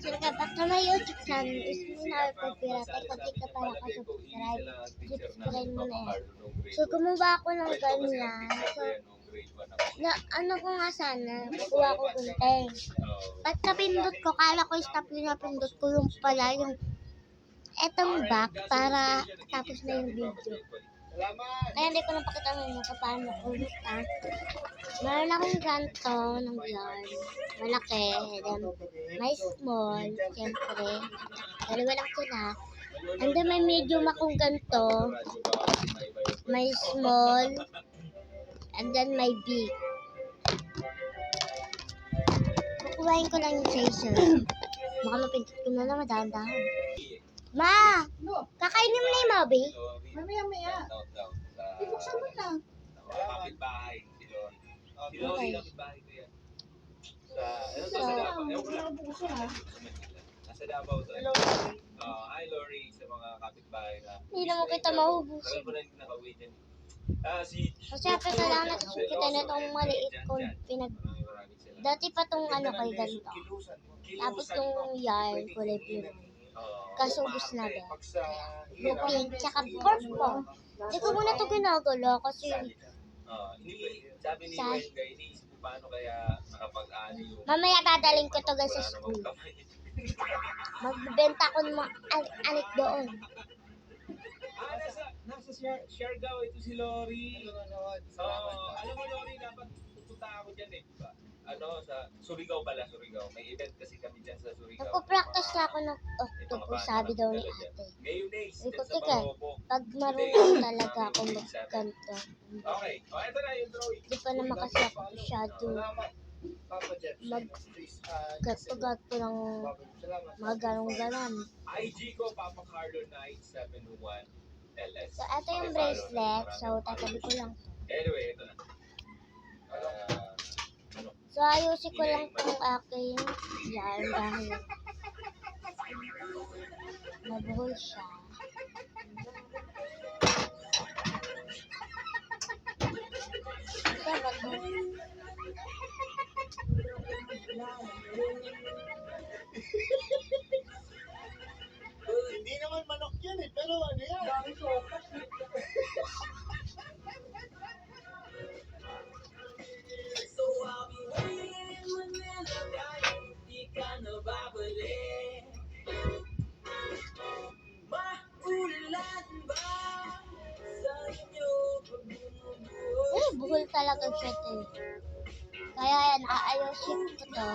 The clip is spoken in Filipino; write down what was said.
subscribe at may YouTube channel is minapagpirate kung di ka para ka-subscribe. Subscribe mo na eh. So, kumuha ako ng ganyan. So, na, ano ko nga sana, kukuha ko gunting. Ba't napindot ko, kala ko stop yung napindot ko yung pala yung etong back para tapos na yung video. Kaya hindi ko napakita mo kung paano ulit ha. Meron akong ganito ng yarn. Malaki. Then, may small. Siyempre. Dalawa lang sila. And then, may medium akong ganito. May small. And then, may big. Kukuhain ko lang yung tracer. Baka mapintot ko na lang madahan-dahan. Ma! Kakainin mo na yung Moby? Mamaya. Ibuksan mo na. Kapit-bahay. Si Lori, kapit-bahay ko yan. Sa Davao. Ewan ko lang. Nasa Davao to. Hi Lori, sa mga kapit-bahay na. Hindi naman kita mahubusin. Tagal ko na yung nakawin yan. Kasi apos na lang nakikita na itong maliit kong Dati pa itong ano kay ganito. Tapos itong yarn, kulay blue. Kasubos na din. Yung pink, tsaka purple. Hindi ko muna ito ginagala kasi sabi ni Wenga, iniisip ko paano kaya nakapag-ano yung... mamaya dadaling ko ito sa school. Magbibenta ko ng mga anik doon. Nasa Siargao ito si Lori. Alam mo Lori, dapat pupunta ako dyan eh. Sa Surigao pala, Surigao. May event kasi kami dyan sa Surigao. Nagpo-practice na ako ng octopus, sabi daw ni ate. Ngayon days, Ikaw sa tika, Marobo. pag marunong talaga ako magkanto. Okay, ito na yung drawing. Hindi pa naman kasi ako masyado mag-gato-gato ng mga ganong-ganon. IG ko, Papa Carlo 971 LS. So, ito yung bracelet. So, tatabi ko lang. Anyway, ito na. So, ayusin ko lang itong aking yarn dahil mabuhol siya. Ito, ba't mo? Hindi naman manok yan eh, pero ano yan? Buhol talaga siya ito eh. Kaya yan, aayusin ko to.